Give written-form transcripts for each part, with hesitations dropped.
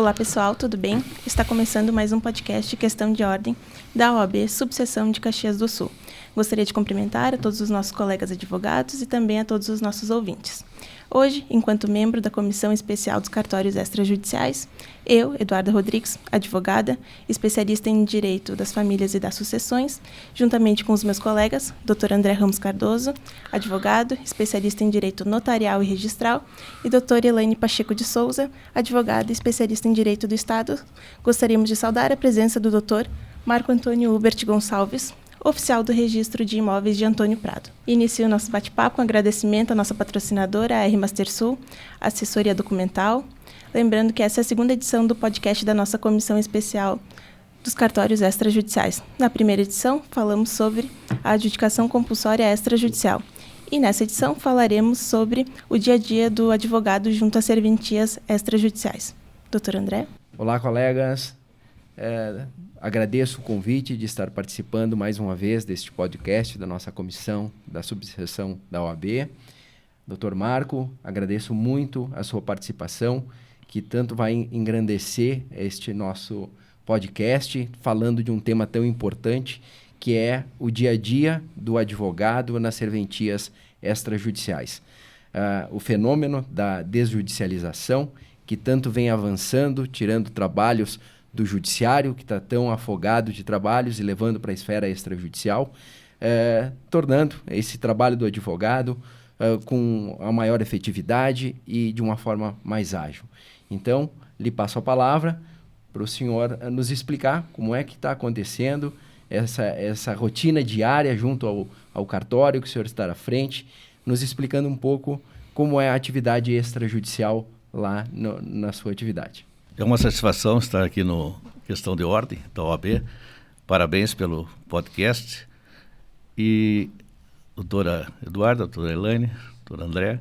Olá pessoal, tudo bem? Está começando mais um podcast Questão de Ordem da OAB Subseção de Caxias do Sul. Gostaria de cumprimentar a todos os nossos colegas advogados e também a todos os nossos ouvintes. Hoje, enquanto membro da Comissão Especial dos Cartórios Extrajudiciais, eu, Eduarda Rodrigues, advogada, especialista em Direito das Famílias e das Sucessões, juntamente com os meus colegas, Dr. André Ramos Cardoso, advogado, especialista em Direito Notarial e Registral, e Dr. Elaine Pacheco de Souza, advogada e especialista em Direito do Estado, gostaríamos de saudar a presença do Dr. Marco Antônio Hubert Gonçalves, oficial do Registro de Imóveis de Antônio Prado. Inicio o nosso bate-papo com agradecimento à nossa patrocinadora, a R Master Sul, assessoria documental. Lembrando que essa é a segunda edição do podcast da nossa Comissão Especial dos Cartórios Extrajudiciais. Na primeira edição, falamos sobre a adjudicação compulsória extrajudicial. E nessa edição, falaremos sobre o dia a dia do advogado junto às serventias extrajudiciais. Doutor André? Olá, colegas. Agradeço o convite de estar participando mais uma vez deste podcast da nossa comissão da subseção da OAB. Dr. Marco, agradeço muito a sua participação, que tanto vai engrandecer este nosso podcast, falando de um tema tão importante, que é o dia a dia do advogado nas serventias extrajudiciais. O fenômeno da desjudicialização, que tanto vem avançando, tirando trabalhos do judiciário, que está tão afogado de trabalhos e levando para a esfera extrajudicial, tornando esse trabalho do advogado com a maior efetividade e de uma forma mais ágil. Então, lhe passo a palavra para o senhor nos explicar como é que está acontecendo essa rotina diária junto ao cartório que o senhor está à frente, nos explicando um pouco como é a atividade extrajudicial lá na sua atividade. É uma satisfação estar aqui no Questão de Ordem da OAB. Parabéns pelo podcast. E doutora Eduarda, doutora Elaine, doutor André,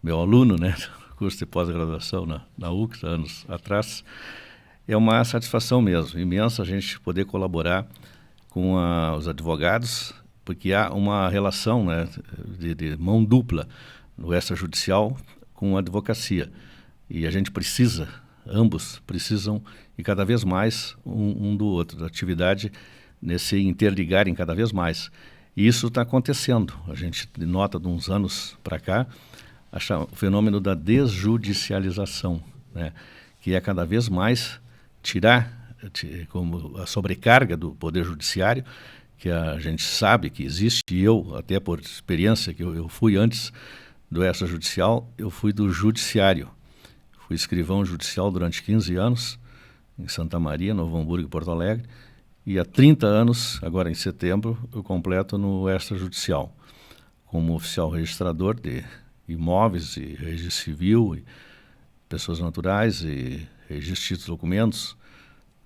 meu aluno, né, curso de pós-graduação na UX, anos atrás. É uma satisfação mesmo, imensa a gente poder colaborar com os advogados, porque há uma relação, né, de mão dupla no extrajudicial com a advocacia. E a gente precisa, ambos precisam, e cada vez mais um do outro, da atividade nesse interligarem cada vez mais. E isso está acontecendo. A gente nota de uns anos para cá o fenômeno da desjudicialização, né? Que é cada vez mais tirar como a sobrecarga do Poder Judiciário, que a gente sabe que existe, e eu, até por experiência, que eu fui antes do extrajudicial, eu fui do judiciário. Fui escrivão judicial durante 15 anos, em Santa Maria, Novo Hamburgo e Porto Alegre, e há 30 anos, agora em setembro, eu completo no extrajudicial, como oficial registrador de imóveis e registro civil, e pessoas naturais e registro de documentos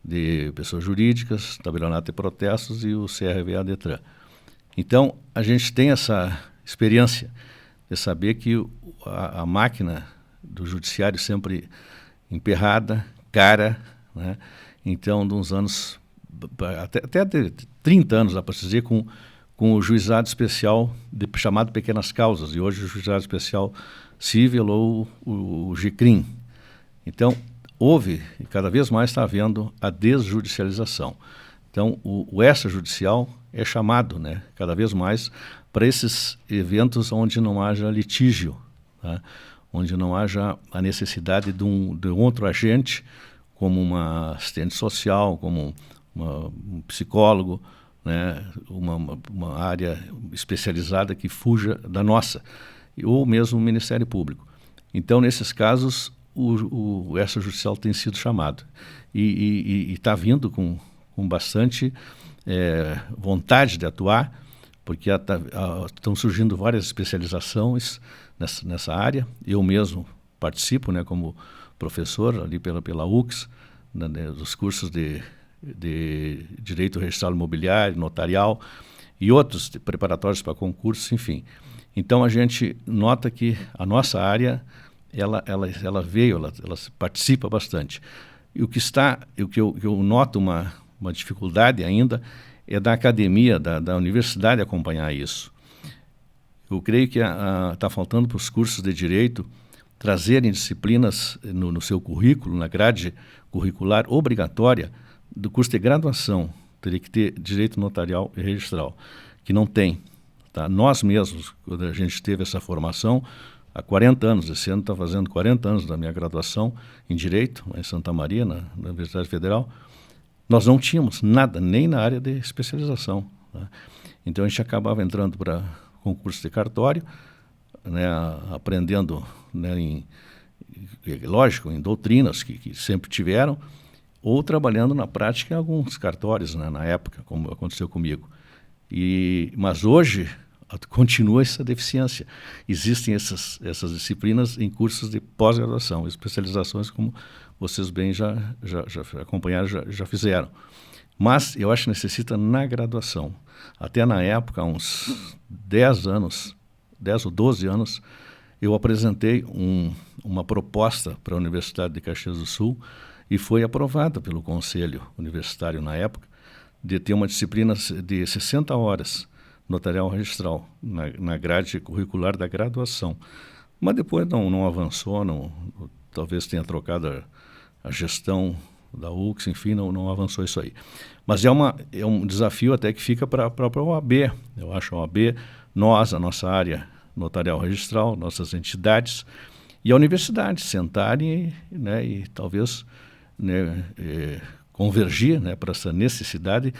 de pessoas jurídicas, tabelionato de protestos e o CRVA Detran. Então, a gente tem essa experiência de saber que a máquina do judiciário sempre emperrada, cara, né? Então, de uns anos, até de 30 anos, dá para dizer, com o juizado especial chamado pequenas causas, e hoje o juizado especial civil ou o GCRIM. Então, houve, e cada vez mais está havendo, a desjudicialização. Então, o extrajudicial é chamado, né, cada vez mais para esses eventos onde não haja litígio, tá? Onde não haja a necessidade de um outro agente, como uma assistente social, como um psicólogo, né, uma área especializada que fuja da nossa, ou mesmo o Ministério Público. Então, nesses casos, o extrajudicial tem sido chamado. E está vindo com bastante vontade de atuar, porque estão surgindo várias especializações nessa área. Eu mesmo participo, né, como professor ali pela UX, né, dos cursos de Direito Registral Imobiliário, Notarial e outros preparatórios para concursos, enfim. Então, a gente nota que a nossa área, ela participa bastante. E o que eu noto uma dificuldade ainda é da academia, da universidade acompanhar isso. Eu creio que está faltando para os cursos de direito trazerem disciplinas no seu currículo, na grade curricular obrigatória do curso de graduação. Teria que ter direito notarial e registral, que não tem. Tá? Nós mesmos, quando a gente teve essa formação, há 40 anos, esse ano está fazendo 40 anos da minha graduação em Direito, lá em Santa Maria, na Universidade Federal, nós não tínhamos nada, nem na área de especialização. Tá? Então a gente acabava entrando para concurso de cartório, né, aprendendo, né, lógico, em doutrinas que sempre tiveram, ou trabalhando na prática em alguns cartórios, né, na época, como aconteceu comigo. Mas hoje continua essa deficiência. Existem essas disciplinas em cursos de pós-graduação, especializações, como vocês bem já acompanharam, já fizeram. Mas eu acho que necessita na graduação. Até na época, há uns 10 ou 12 anos, eu apresentei uma proposta para a Universidade de Caxias do Sul e foi aprovada pelo Conselho Universitário na época, de ter uma disciplina de 60 horas notarial registral na grade curricular da graduação. Mas depois não avançou, talvez tenha trocado a gestão da UX, enfim, não avançou isso aí. Mas é um desafio até que fica para a própria OAB. Eu acho a OAB, a nossa área notarial registral, nossas entidades e a universidade sentarem, né, e talvez, né, convergir, né, para essa necessidade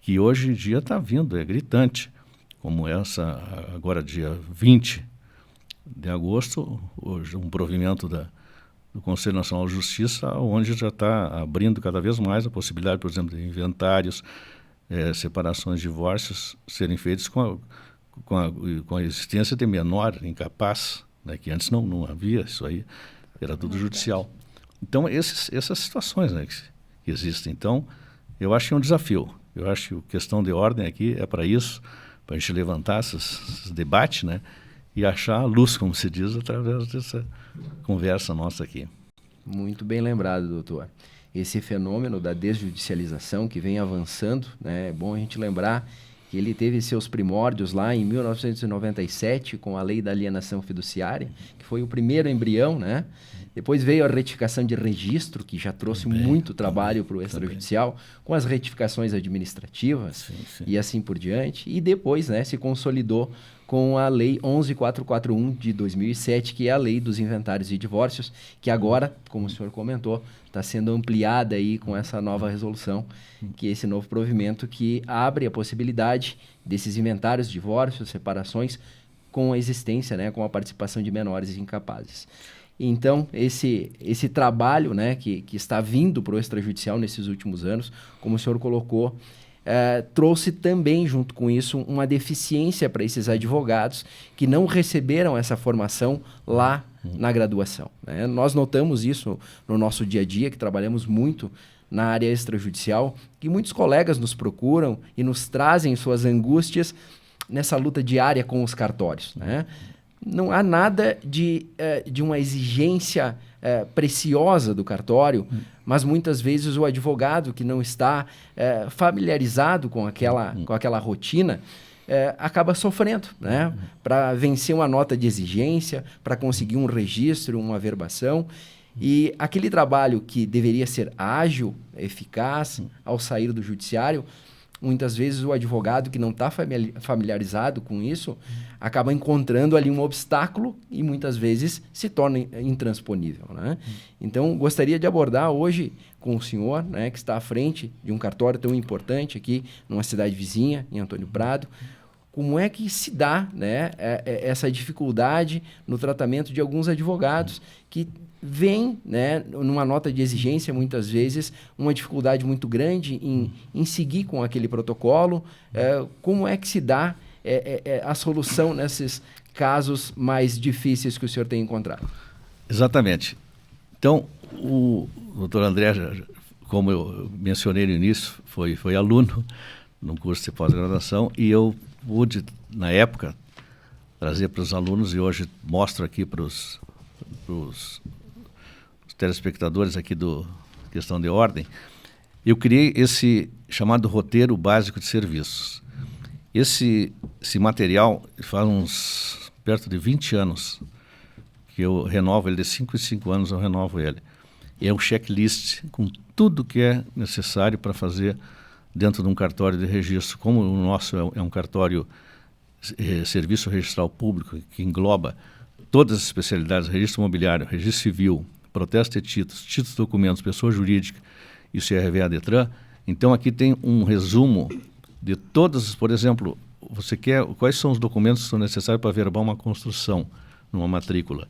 que hoje em dia está vindo, é gritante, como essa, agora dia 20 de agosto, hoje um provimento do Conselho Nacional de Justiça, onde já está abrindo cada vez mais a possibilidade, por exemplo, de inventários, separações, divórcios serem feitos com a existência de menor incapaz, né, que antes não havia isso aí, era tudo judicial. Então, essas situações, né, que existem. Então, eu acho que é um desafio. Eu acho que a questão de ordem aqui é para isso, para a gente levantar esses debates, né, e achar a luz, como se diz, através dessa conversa nossa aqui. Muito bem lembrado, doutor. Esse fenômeno da desjudicialização que vem avançando, né, é bom a gente lembrar que ele teve seus primórdios lá em 1997 com a Lei da Alienação Fiduciária, que foi o primeiro embrião, né? Depois veio a retificação de registro, que já trouxe muito trabalho para o extrajudicial, com as retificações administrativas e assim por diante. E depois, né, se consolidou com a Lei 11.441 de 2007, que é a Lei dos Inventários e Divórcios, que agora, como o senhor comentou, está sendo ampliada aí com essa nova resolução, que é esse novo provimento que abre a possibilidade desses inventários, divórcios, separações, com a existência, né, com a participação de menores incapazes. Então, esse trabalho, né, que está vindo para o extrajudicial nesses últimos anos, como o senhor colocou, trouxe também, junto com isso, uma deficiência para esses advogados que não receberam essa formação lá na graduação, né? Nós notamos isso no nosso dia a dia, que trabalhamos muito na área extrajudicial, que muitos colegas nos procuram e nos trazem suas angústias nessa luta diária com os cartórios, né? Não há nada de uma exigência preciosa do cartório, mas muitas vezes o advogado que não está familiarizado com aquela rotina acaba sofrendo, né? Para vencer uma nota de exigência, para conseguir um registro, uma averbação. E aquele trabalho que deveria ser ágil, eficaz, ao sair do judiciário, muitas vezes o advogado que não está familiarizado com isso acaba encontrando ali um obstáculo e muitas vezes se torna intransponível, né? Então, gostaria de abordar hoje com o senhor, né, que está à frente de um cartório tão importante aqui numa cidade vizinha, em Antônio Prado, como é que se dá, né, essa dificuldade no tratamento de alguns advogados que vem, né, numa nota de exigência, muitas vezes, uma dificuldade muito grande em seguir com aquele protocolo. Como é que se dá a solução nesses casos mais difíceis que o senhor tem encontrado? Exatamente. Então, o doutor André, como eu mencionei no início, foi aluno no curso de pós-graduação e eu pude, na época, trazer para os alunos e hoje mostro aqui para os telespectadores aqui do Questão de Ordem, eu criei esse chamado roteiro básico de serviços. Esse material faz perto de 20 anos que que eu renovo ele de 5 em 5 anos, eu renovo ele. É um checklist com tudo que é necessário para fazer dentro de um cartório de registro. Como o nosso é um cartório serviço registral público, que engloba todas as especialidades, registro imobiliário, registro civil, protesto de títulos, títulos de documentos, pessoa jurídica e o CRVA Detran. Então aqui tem um resumo de todas, por exemplo, quais são os documentos que são necessários para averbar uma construção numa matrícula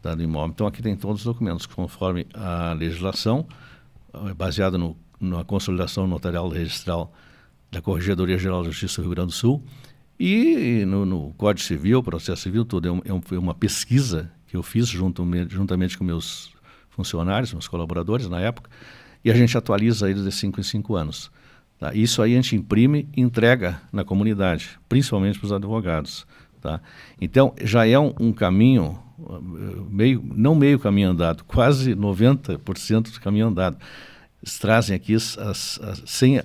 do imóvel. Então aqui tem todos os documentos conforme a legislação, baseada na consolidação notarial registral da Corregedoria Geral da Justiça do Rio Grande do Sul, e no Código Civil, Processo Civil, tudo. É uma pesquisa que eu fiz juntamente com meus funcionários, meus colaboradores na época, e a gente atualiza eles de 5 em 5 anos. Tá? Isso aí a gente imprime e entrega na comunidade, principalmente para os advogados. Tá? Então, já é um caminho, não meio caminho andado, quase 90% do caminho andado. Eles trazem aqui sem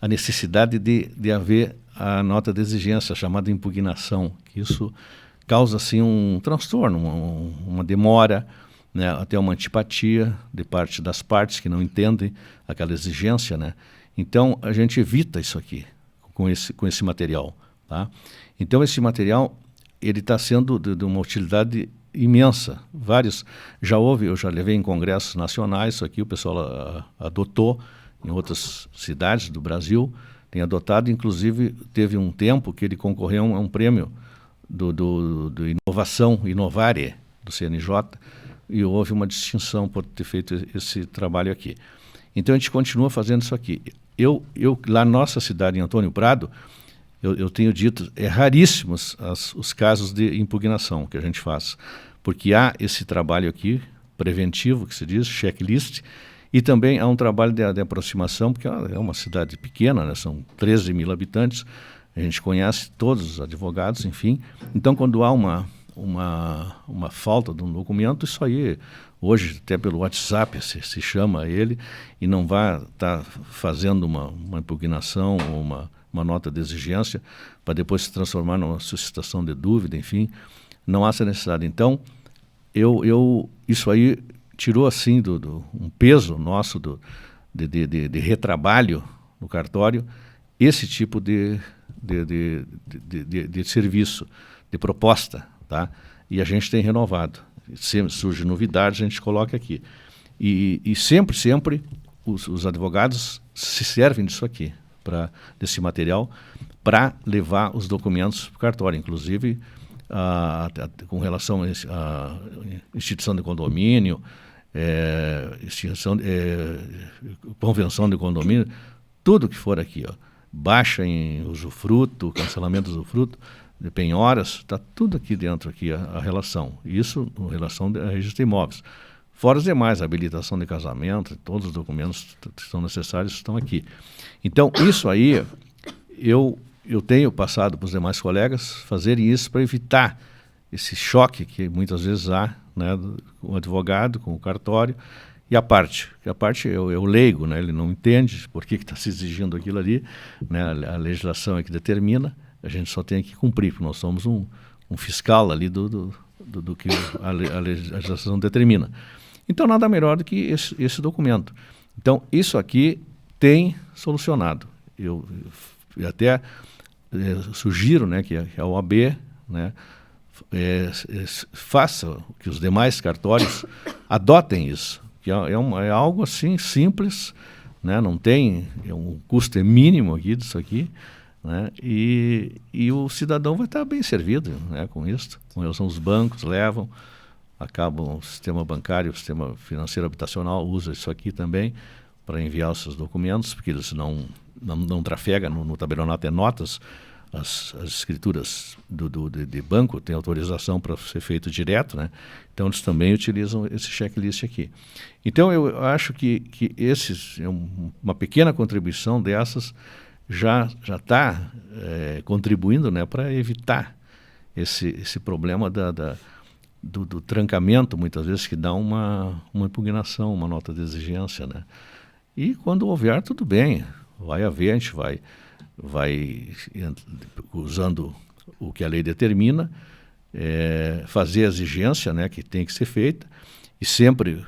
a necessidade de haver a nota de exigência, chamada impugnação, que isso causa assim um transtorno, uma demora, né, até uma antipatia de parte das partes que não entendem aquela exigência, né? Então a gente evita isso aqui com esse material, tá? Então esse material ele está sendo de uma utilidade imensa. Eu já levei em congressos nacionais, isso aqui o pessoal adotou em outras cidades do Brasil, tem adotado, inclusive teve um tempo que ele concorreu a um prêmio do Inovação, Inovare, do CNJ, e houve uma distinção por ter feito esse trabalho aqui. Então a gente continua fazendo isso aqui. Eu lá na nossa cidade, em Antônio Prado, eu tenho dito, é raríssimos os casos de impugnação que a gente faz, porque há esse trabalho aqui, preventivo, que se diz, checklist, e também há um trabalho de aproximação, porque é uma cidade pequena, né? São 13 mil habitantes, a gente conhece todos os advogados, enfim. Então, quando há uma falta de um documento, isso aí, hoje, até pelo WhatsApp, se chama ele, e não vai estar fazendo uma impugnação ou uma nota de exigência para depois se transformar numa suscitação de dúvida, enfim, não há essa necessidade. Então, isso aí tirou assim um peso nosso de retrabalho no cartório, esse tipo de serviço, de proposta, tá? E a gente tem renovado. Sempre surge novidades, a gente coloca aqui. E sempre os advogados se servem disso aqui, desse material, para levar os documentos para o cartório, inclusive com relação à instituição de condomínio, convenção de condomínio, tudo que for aqui, ó, baixa em usufruto, cancelamento do usufruto, de penhoras, está tudo aqui dentro, aqui, a relação. Isso em relação a registro de imóveis. Fora os demais, habilitação de casamento, todos os documentos que são necessários estão aqui. Então, isso aí, eu tenho passado para os demais colegas fazerem isso para evitar esse choque que muitas vezes há, né, com o advogado, com o cartório, e a parte é o leigo, né, ele não entende por que está se exigindo aquilo ali, né, a legislação é que determina, a gente só tem que cumprir, porque nós somos um fiscal ali do que a legislação determina. Então, nada melhor do que esse documento. Então, isso aqui tem solucionado. Eu até sugiro, né, que a OAB, né, faça que os demais cartórios adotem isso, que é algo assim simples, né, não tem, o custo é mínimo aqui disso aqui, né, e o cidadão vai estar bem servido, né, com isso. Com relação aos bancos, acabam o sistema bancário, o sistema financeiro habitacional usa isso aqui também para enviar os seus documentos, porque eles não trafegam no tabelionato, notas, as escrituras de banco têm autorização para ser feito direto, né? Então eles também utilizam esse checklist aqui. Então eu acho que uma pequena contribuição dessas já está contribuindo, né, para evitar esse problema do trancamento, muitas vezes, que dá uma impugnação, uma nota de exigência, né? E quando houver, tudo bem, vai haver, a gente vai usando o que a lei determina, fazer a exigência, né, que tem que ser feita, e sempre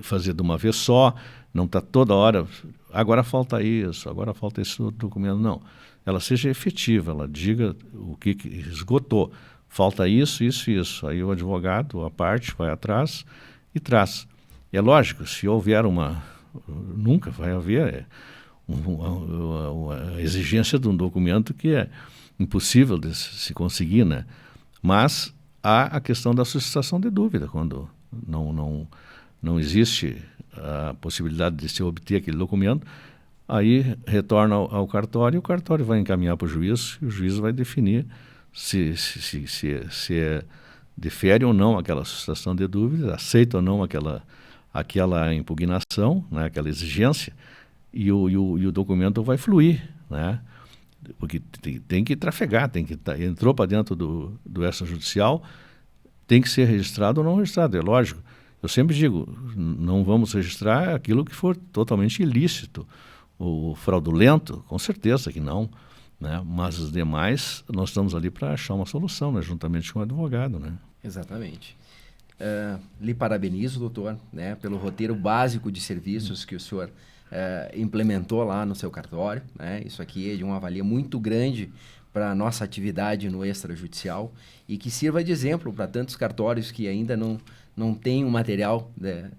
fazer de uma vez só, não está toda hora, agora falta isso, agora falta esse outro documento, não. Ela seja efetiva, ela diga o que esgotou, falta isso, isso, isso. Aí o advogado, a parte, vai atrás e traz. É lógico, se houver nunca vai haver uma exigência de um documento que é impossível de se conseguir, né? Mas há a questão da suscitação de dúvida, quando não existe a possibilidade de se obter aquele documento, aí retorna ao cartório, e o cartório vai encaminhar para o juiz, e o juiz vai definir se defere ou não aquela suscitação de dúvida, aceita ou não aquela impugnação, né, aquela exigência, e o documento vai fluir, né? Porque tem que trafegar, entrou para dentro do extrajudicial, tem que ser registrado ou não registrado, é lógico. Eu sempre digo, não vamos registrar aquilo que for totalmente ilícito ou fraudulento, com certeza que não, né? Mas os demais, nós estamos ali para achar uma solução, né, juntamente com o advogado, né? Exatamente. Lhe parabenizo, doutor, né, pelo roteiro básico de serviços que o senhor implementou lá no seu cartório, né? Isso aqui é de uma valia muito grande para a nossa atividade no extrajudicial e que sirva de exemplo para tantos cartórios que ainda não têm um material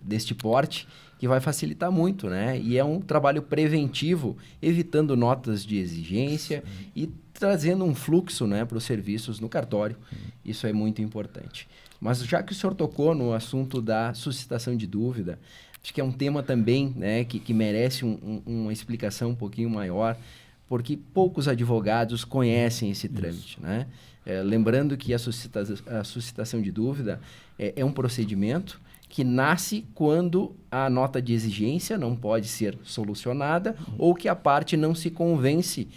deste porte, que vai facilitar muito, né? E é um trabalho preventivo, evitando notas de exigência e trazendo um fluxo, né, para os serviços no cartório. Isso é muito importante. Mas já que o senhor tocou no assunto da suscitação de dúvida, acho que é um tema também, né, que merece uma explicação um pouquinho maior, porque poucos advogados conhecem esse trâmite, né? Lembrando que a suscitação de dúvida é um procedimento que nasce quando a nota de exigência não pode ser solucionada ou que a parte não se convence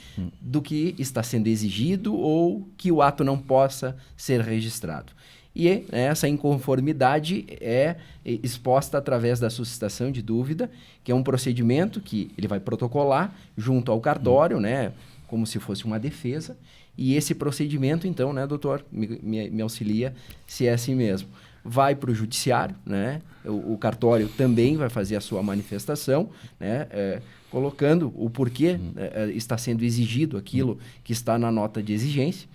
do que está sendo exigido ou que o ato não possa ser registrado. E essa inconformidade é exposta através da suscitação de dúvida, que é um procedimento que ele vai protocolar junto ao cartório, né, como se fosse uma defesa. E esse procedimento, então, né, doutor, me auxilia se é assim mesmo. Vai para o judiciário, né? O cartório também vai fazer a sua manifestação, né? Colocando o porquê está sendo exigido aquilo que está na nota de exigência.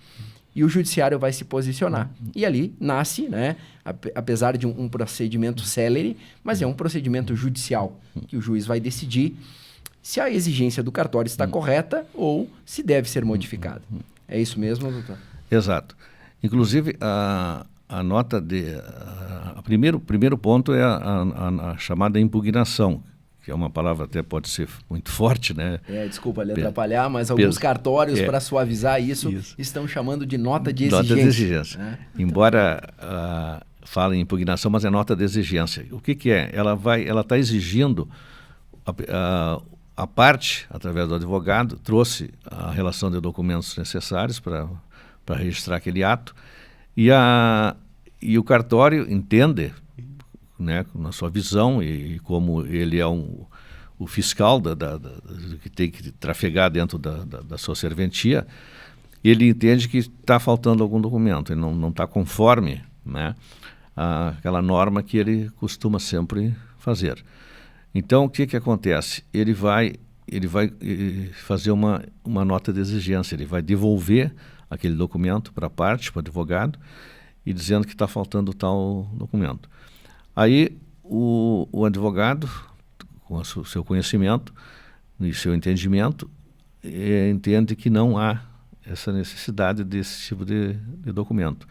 E o judiciário vai se posicionar. E ali nasce, né, apesar de um procedimento célere, mas é um procedimento judicial, que o juiz vai decidir se a exigência do cartório está correta ou se deve ser modificada. É isso mesmo, doutor? Exato. Inclusive, a nota primeiro ponto é a chamada impugnação, que é uma palavra até pode ser muito forte, né? Desculpa lhe atrapalhar, mas alguns cartórios, para suavizar isso, estão chamando de nota de exigência. Nota de exigência. Né? Embora falem em impugnação, mas é nota de exigência. O que é? Ela está exigindo, a parte, através do advogado, trouxe a relação de documentos necessários para registrar aquele ato, e o cartório entende, né, na sua visão, e como ele é o fiscal que tem que trafegar dentro da sua serventia, ele entende que está faltando algum documento, ele não está conforme, né, aquela norma que ele costuma sempre fazer. Então, o que acontece? Ele vai fazer uma nota de exigência, ele vai devolver aquele documento para a parte, para o advogado, e dizendo que está faltando tal documento. Aí o advogado, com o seu conhecimento e seu entendimento, entende que não há essa necessidade desse tipo de documento,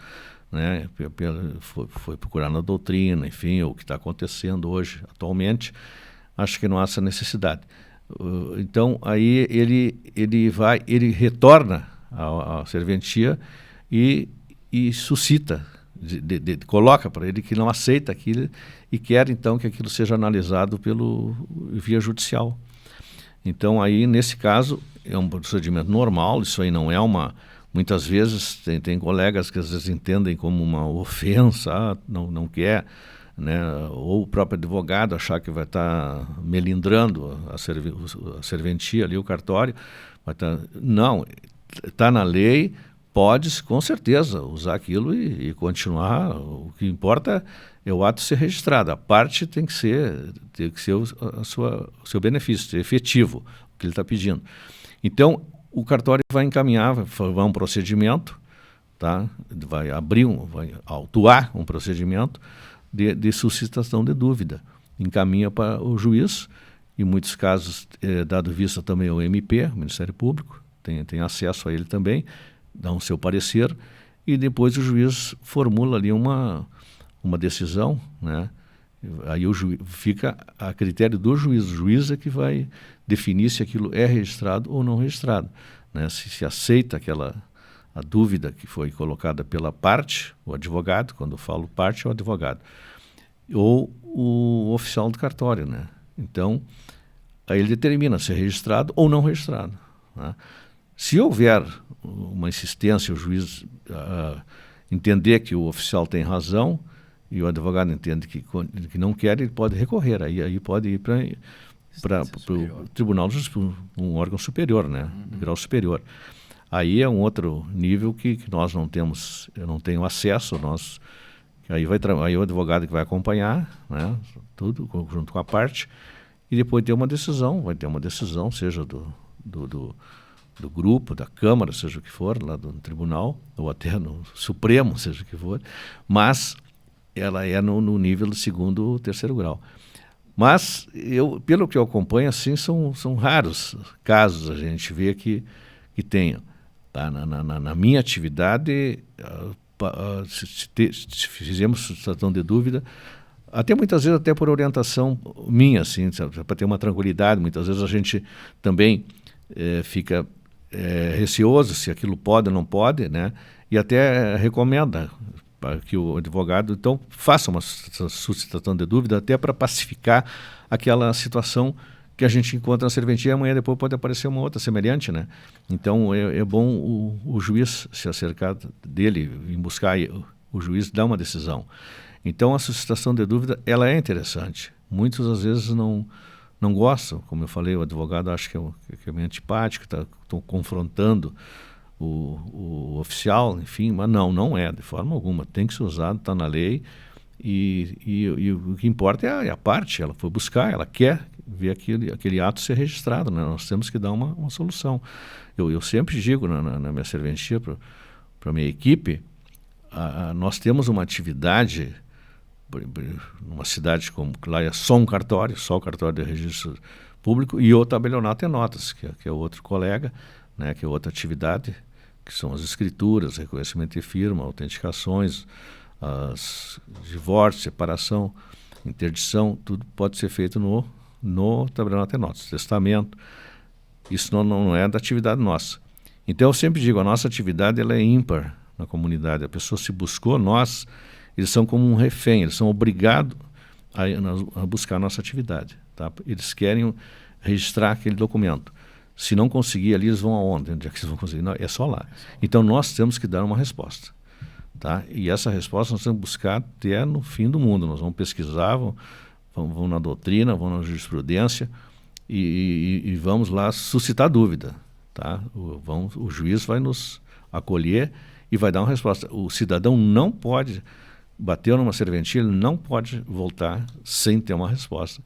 né? Foi procurar na doutrina, enfim, o que está acontecendo hoje, atualmente, acho que não há essa necessidade. Então, aí ele retorna à serventia e suscita, coloca para ele que não aceita aquilo e quer, então, que aquilo seja analisado via judicial. Então, aí, nesse caso, é um procedimento normal, isso aí não é muitas vezes, tem colegas que às vezes entendem como uma ofensa, não quer, né? Ou o próprio advogado achar que vai estar melindrando a serventia ali, o cartório. Não, está na lei, pode, com certeza, usar aquilo e continuar. O que importa é o ato ser registrado. A parte tem que ser o seu benefício, ser efetivo, o que ele está pedindo. Então, o cartório vai encaminhar, vai um procedimento, tá? Vai autuar um procedimento de suscitação de dúvida. Encaminha para o juiz, em muitos casos, dado vista também ao MP, o Ministério Público, tem acesso a ele também, dá um seu parecer, e depois o juiz formula ali uma decisão, né? Aí fica a critério do juiz. O juiz é que vai definir se aquilo é registrado ou não registrado, né? Se aceita a dúvida que foi colocada pela parte, o advogado, quando eu falo parte é o advogado, ou o oficial do cartório, né? Então, aí ele determina se é registrado ou não registrado, né? Se houver uma insistência, o juiz entender que o oficial tem razão e o advogado entende que não quer, ele pode recorrer. Aí pode ir para o tribunal, um órgão superior, né? Grau superior. Aí é um outro nível que nós não temos, eu não tenho acesso, aí o advogado que vai acompanhar, né? Tudo junto com a parte, e depois vai ter uma decisão, seja do grupo, da Câmara, seja o que for, lá do tribunal, ou até no Supremo, seja o que for, mas ela é no nível do segundo ou terceiro grau. Mas, pelo que eu acompanho, assim, são raros casos a gente vê que tenha. Tá? Na minha atividade, se fizemos suscitação de dúvida, até muitas vezes até por orientação minha, assim, para ter uma tranquilidade, muitas vezes a gente também fica receoso se aquilo pode ou não pode, né? E até recomenda para que o advogado, então, faça uma suscitação de dúvida até para pacificar aquela situação que a gente encontra na serventia, e amanhã depois pode aparecer uma outra semelhante, né? Então, é bom o juiz se acercar dele, em buscar o juiz dar uma decisão. Então, a suscitação de dúvida, ela é interessante. Muitos, às vezes, não gostam, como eu falei, o advogado acha que é meio antipático, estão confrontando o oficial, enfim, mas não é, de forma alguma. Tem que ser usado, está na lei, e o que importa é a parte, ela foi buscar, ela quer ver aquele ato ser registrado, né? Nós temos que dar uma solução. Eu sempre digo na minha serventia para a minha equipe, nós temos uma atividade numa cidade como lá é só o cartório de registro público e o tabelionato e notas, que é outro colega, né, que é outra atividade, que são as escrituras, reconhecimento de firma, autenticações, as divórcio, separação, interdição, tudo pode ser feito no tabelionato e notas, testamento. Isso não é da atividade nossa. Então eu sempre digo, a nossa atividade ela é ímpar na comunidade. A pessoa se buscou, eles são como um refém, eles são obrigados a buscar a nossa atividade. Tá? Eles querem registrar aquele documento. Se não conseguir ali, eles vão aonde? Onde é que eles vão conseguir? Não, é só lá. Então nós temos que dar uma resposta. Tá? E essa resposta nós temos que buscar até no fim do mundo. Nós vamos pesquisar, vamos na doutrina, vamos na jurisprudência e vamos lá suscitar dúvida. Tá? O juiz vai nos acolher e vai dar uma resposta. O cidadão não pode... Bateu numa serventia, ele não pode voltar sem ter uma resposta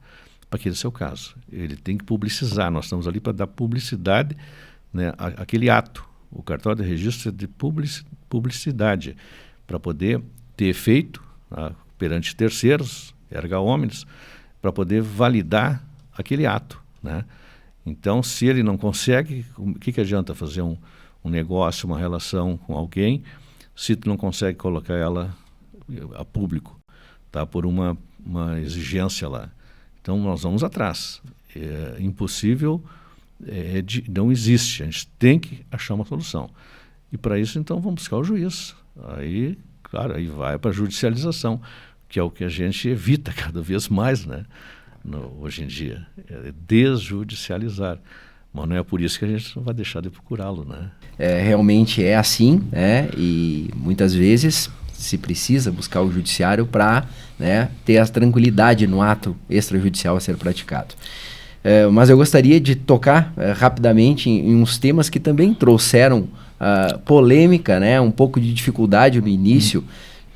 para aquele seu caso. Ele tem que publicizar. Nós estamos ali para dar publicidade, né, àquele ato. O cartório de registro é de publicidade, para poder ter efeito perante terceiros, erga omnes, para poder validar aquele ato. Né? Então, se ele não consegue, o que adianta fazer um negócio, uma relação com alguém, se tu não consegue colocar ela a público, tá? Por uma exigência lá. Então nós vamos atrás. É impossível, não existe. A gente tem que achar uma solução. E para isso então vamos buscar o juiz. Aí, claro, aí vai para a judicialização, que é o que a gente evita cada vez mais, né? Hoje em dia. É desjudicializar. Mas não é por isso que a gente não vai deixar de procurá-lo, né? Realmente é assim, né? E muitas vezes se precisa buscar o judiciário para, né, ter a tranquilidade no ato extrajudicial a ser praticado. Mas eu gostaria de tocar rapidamente em uns temas que também trouxeram polêmica, né? Um pouco de dificuldade no início,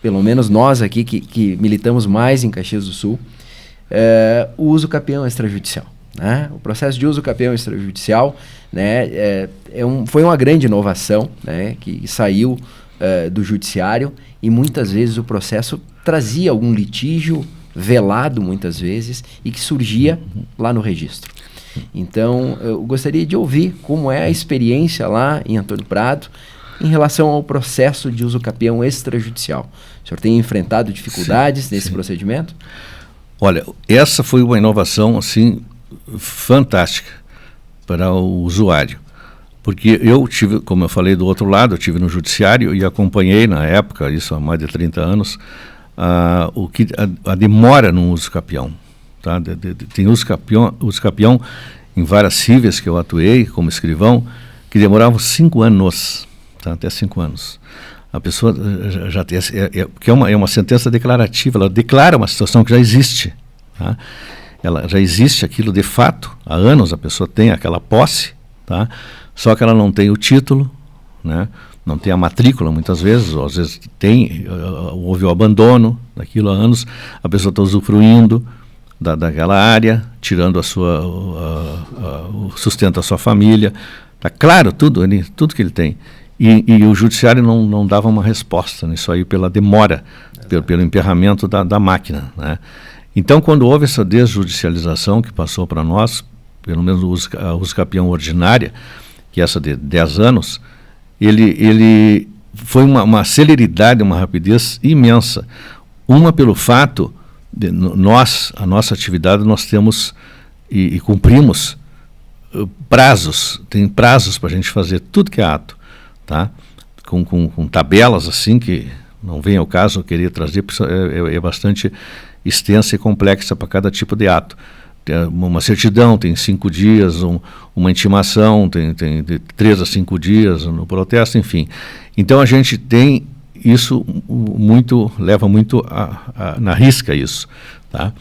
pelo menos nós aqui que militamos mais em Caxias do Sul, o uso capião extrajudicial. Né? O processo de uso capião extrajudicial, né, foi uma grande inovação, né, que saiu do judiciário, e muitas vezes o processo trazia algum litígio velado, muitas vezes, e que surgia lá no registro. Então, eu gostaria de ouvir como é a experiência lá em Antônio Prado em relação ao processo de uso capião extrajudicial. O senhor tem enfrentado dificuldades nesse procedimento? Olha, essa foi uma inovação, assim, fantástica para o usuário. Porque eu tive, como eu falei do outro lado, eu tive no judiciário e acompanhei na época, isso há mais de 30 anos, a demora no uso capião. Tá? Tem uso capião em várias cíveis que eu atuei como escrivão, que demoravam 5 anos, tá? Até 5 anos. A pessoa já tem, porque é uma sentença declarativa, ela declara uma situação que já existe. Tá? Ela já existe aquilo de fato, há anos a pessoa tem aquela posse, tá? Só que ela não tem o título, né? Não tem a matrícula muitas vezes, ou às vezes houve o abandono daquilo há anos, a pessoa está usufruindo daquela área, tirando o sustento da sua família, está claro tudo que ele tem. E o judiciário não dava uma resposta nisso aí pela demora, pelo emperramento da máquina, né? Então, quando houve essa desjudicialização que passou para nós, pelo menos a uso capião ordinária, que é essa de 10 anos, ele foi uma celeridade, uma rapidez imensa. Uma pelo fato de a nossa atividade, nós temos e cumprimos prazos, tem prazos para a gente fazer tudo que é ato, tá? Com tabelas assim, que não vem ao caso eu queria trazer, porque é bastante extensa e complexa para cada tipo de ato. Tem uma certidão tem 5 dias, uma intimação tem de 3 a 5 dias no protesto, enfim. Então a gente tem isso leva muito na risca isso, tá?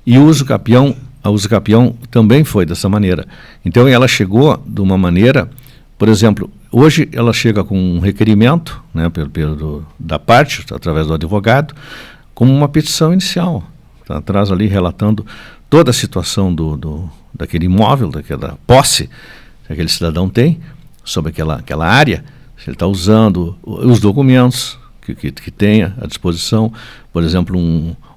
E o uso capião, a uso capião também foi dessa maneira. Então ela chegou de uma maneira, por exemplo, hoje ela chega com um requerimento, né, da parte, através do advogado, como uma petição inicial. Tá? Traz ali relatando toda a situação daquele imóvel, daquela posse que aquele cidadão tem, sobre aquela área, se ele está usando os documentos que tenha à disposição, por exemplo,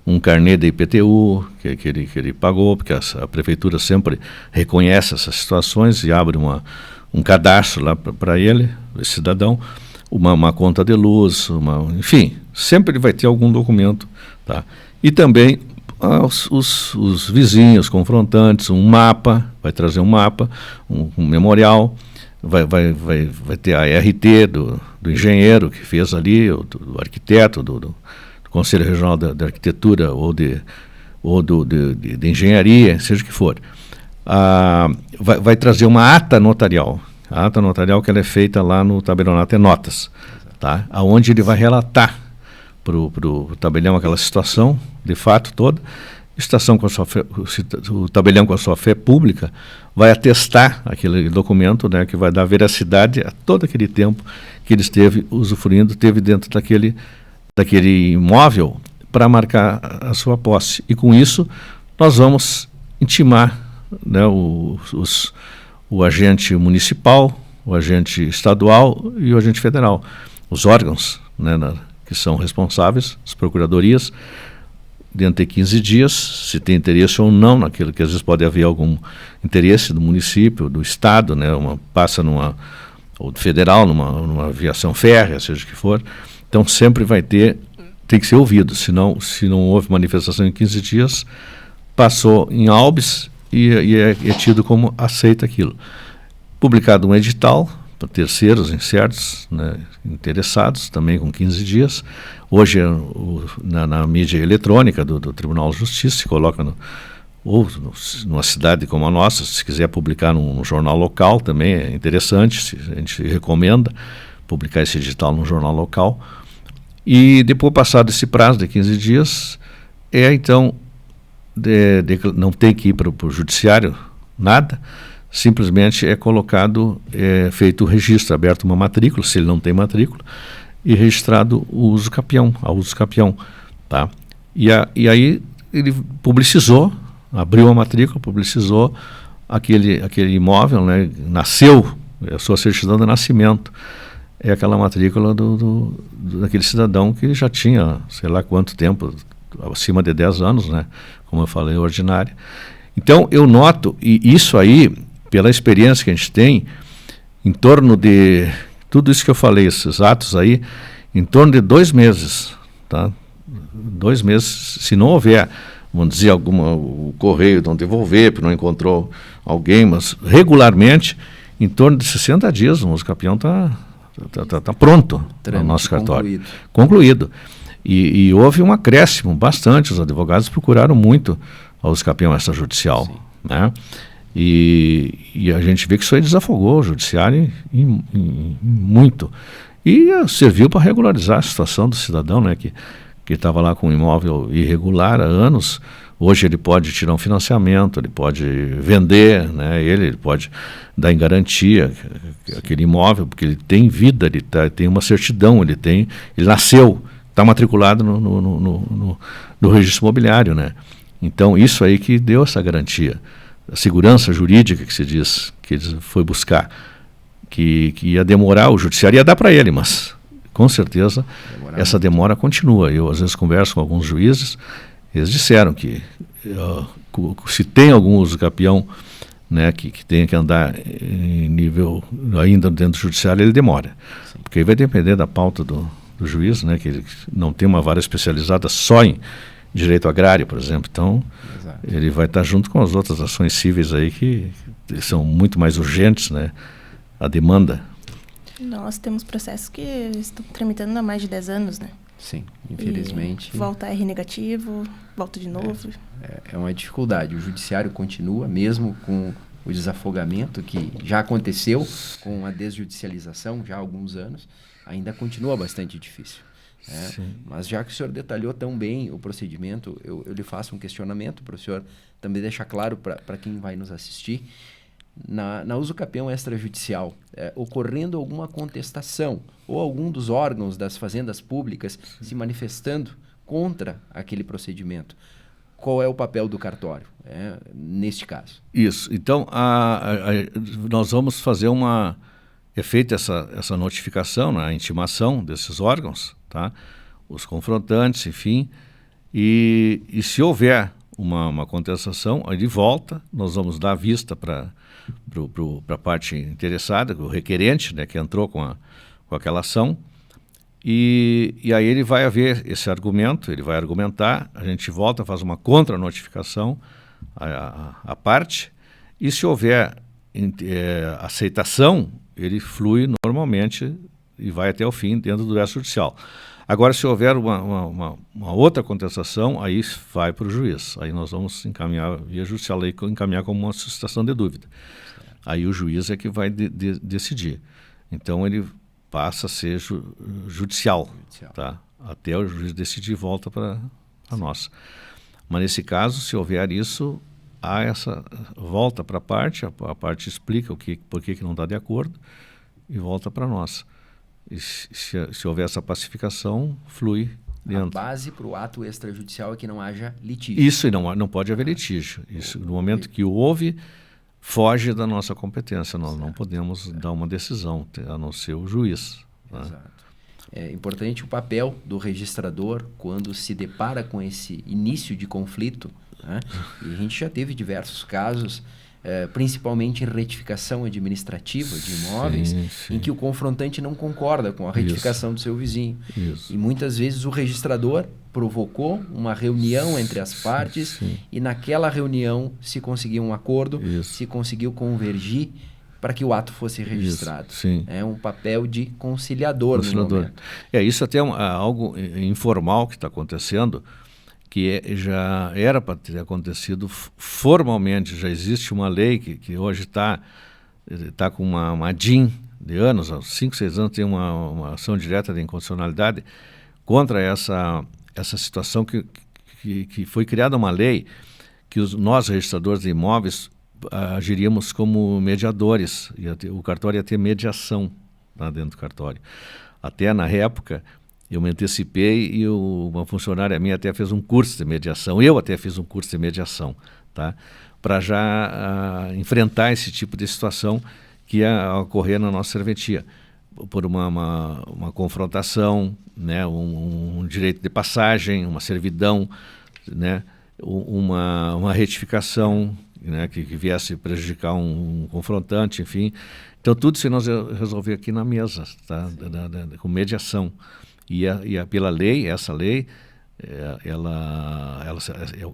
um carnê da IPTU que ele pagou, porque a prefeitura sempre reconhece essas situações e abre um cadastro lá para ele, esse cidadão, uma conta de luz, enfim, sempre ele vai ter algum documento, tá? E também os vizinhos confrontantes, um mapa, vai trazer um mapa, um memorial, vai ter a RT do engenheiro que fez ali, do arquiteto, do Conselho Regional de Arquitetura ou de engenharia, seja o que for. Vai trazer uma ata notarial. A ata notarial que ela é feita lá no tabelionato notas, tá? Onde ele vai relatar para o tabelião aquela situação, de fato toda, o tabelião com a sua fé pública vai atestar aquele documento, né, que vai dar veracidade a todo aquele tempo que ele esteve usufruindo, teve dentro daquele imóvel para marcar a sua posse. E com isso nós vamos intimar, né, o agente municipal, o agente estadual e o agente federal, os órgãos, né, que são responsáveis, as procuradorias, dentro de 15 dias, se tem interesse ou não naquilo, que às vezes pode haver algum interesse do município, do estado, né, passa ou federal, numa aviação férrea, seja o que for. Então sempre tem que ser ouvido, senão, se não houve manifestação em 15 dias, passou em Albis e é tido como aceita aquilo. Publicado um edital para terceiros incertos, né, interessados, também com 15 dias. Hoje, na mídia eletrônica do Tribunal de Justiça, se coloca numa cidade como a nossa, se quiser publicar num jornal local também é interessante, a gente recomenda publicar esse edital num jornal local. E depois, passado esse prazo de 15 dias, então, não tem que ir para o judiciário nada, simplesmente é colocado, feito o registro, aberto uma matrícula, se ele não tem matrícula, e registrado o uso capião, a uso capião, tá? E aí ele publicizou, abriu a matrícula, publicizou aquele imóvel, né? Nasceu, a sua certidão de nascimento, é aquela matrícula daquele cidadão que já tinha, sei lá quanto tempo, acima de 10 anos, né? Como eu falei, ordinária. Então, eu noto, e isso aí, pela experiência que a gente tem, em torno de tudo isso que eu falei, esses atos aí, em torno de 2 meses, tá? 2 meses, se não houver, vamos dizer, o correio não devolver, porque não encontrou alguém, mas regularmente, em torno de 60 dias, o uso capião está pronto no nosso cartório. Concluído. E houve um acréscimo, bastante, os advogados procuraram muito a uso capião extrajudicial, né? E a gente vê que isso aí desafogou o judiciário muito. E serviu para regularizar a situação do cidadão, né, que estava lá com um imóvel irregular há anos. Hoje ele pode tirar um financiamento, ele pode vender, né, ele pode dar em garantia aquele imóvel, porque ele tem vida, ele tem uma certidão, ele nasceu, está matriculado no registro imobiliário, né? Então, isso aí que deu essa garantia. A segurança jurídica que se diz, que ele foi buscar, que ia demorar, o judiciário ia dar para ele, mas com certeza essa demora continua. Eu às vezes converso com alguns juízes, eles disseram que se tem algum uso capião, né, que tenha que andar em nível ainda dentro do judiciário, ele demora. Sim. Porque aí vai depender da pauta do juiz, né, que ele não tem uma vara especializada só em direito agrário, por exemplo. Então, exato, ele vai estar junto com as outras ações cíveis aí que são muito mais urgentes, né, a demanda. Nós temos processos que estão tramitando há mais de 10 anos, né? Sim, infelizmente. E volta R negativo, volta de novo. É uma dificuldade. O judiciário continua, mesmo com o desafogamento que já aconteceu com a desjudicialização já há alguns anos, ainda continua bastante difícil. Mas já que o senhor detalhou tão bem o procedimento, eu lhe faço um questionamento para o senhor também deixar claro para quem vai nos assistir. Na uso capião extrajudicial, ocorrendo alguma contestação ou algum dos órgãos das fazendas públicas se manifestando contra aquele procedimento, qual é o papel do cartório neste caso? Isso. Então, nós vamos fazer é feita essa notificação, né, a intimação desses órgãos, tá? Os confrontantes, enfim, e se houver uma contestação, aí volta, nós vamos dar vista para a parte interessada, o requerente, né, que entrou com aquela ação, e aí ele vai haver esse argumento, ele vai argumentar, a gente volta, faz uma contra-notificação à parte, e se houver aceitação, ele flui normalmente e vai até o fim dentro do extrajudicial. Agora, se houver uma outra contestação, aí vai para o juiz. Aí nós vamos encaminhar via judicial, aí encaminhar como uma suscitação de dúvida. Aí o juiz é que vai decidir. Então, ele passa a ser judicial. Tá? Até o juiz decidir, volta para nós. Mas, nesse caso, se houver isso, há essa volta para a parte explica por que não está de acordo e volta para nós. E se houver essa pacificação, flui dentro. A base para o ato extrajudicial é que não haja litígio. Isso, e não pode haver litígio. Isso, no momento que houve, foge da nossa competência. Nós não podemos dar uma decisão, a não ser o juiz. Né? Exato. É importante o papel do registrador quando se depara com esse início de conflito, né? E a gente já teve diversos casos, principalmente em retificação administrativa de imóveis, sim, em que o confrontante não concorda com a retificação do seu vizinho. Isso. E muitas vezes o registrador provocou uma reunião entre as partes, e naquela reunião se conseguiu um acordo, se conseguiu convergir para que o ato fosse registrado. É um papel de conciliador no momento. Isso até é algo informal que está acontecendo, que já era para ter acontecido formalmente. Já existe uma lei que hoje está com uma DIN de anos, há 5, 6 anos, tem uma ação direta de inconstitucionalidade contra essa situação que foi criada uma lei que nós, registradores de imóveis, agiríamos como mediadores, o cartório ia ter mediação lá dentro do cartório. Até na época, eu me antecipei e uma funcionária minha até fez um curso de mediação, eu até fiz um curso de mediação, tá? Para já enfrentar esse tipo de situação que ia ocorrer na nossa serventia, por uma confrontação, né? Um direito de passagem, uma servidão, né? Uma retificação, né? que viesse prejudicar um confrontante, enfim. Então, tudo isso nós resolver aqui na mesa, tá? Com mediação. E pela lei, essa lei,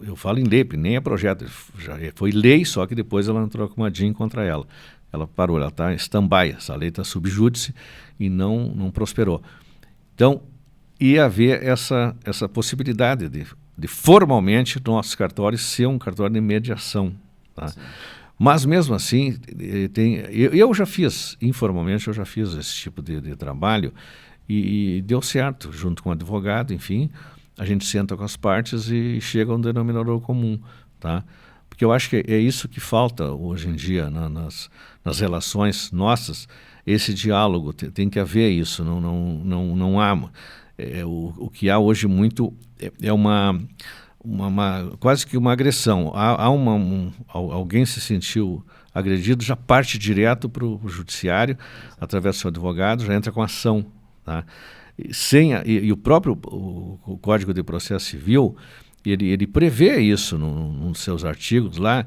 eu falo em lei, nem é projeto, já foi lei, só que depois ela entrou com uma DIN contra ela. Ela parou, ela está em stand-by, essa lei está sub júdice e não prosperou. Então, ia haver essa possibilidade de formalmente nosso cartório ser um cartório de mediação. Tá? Mas mesmo assim, eu já fiz, informalmente, eu já fiz esse tipo de trabalho e deu certo, junto com o advogado, enfim, a gente senta com as partes e chega a um denominador comum, tá? Porque eu acho que é isso que falta hoje em dia nas relações nossas, esse diálogo, tem que haver isso, não há. O que há hoje muito é quase que uma agressão. Alguém se sentiu agredido, já parte direto para o judiciário, através do seu advogado, já entra com ação. Tá? E o próprio o Código de Processo Civil, ele prevê isso nos seus artigos lá,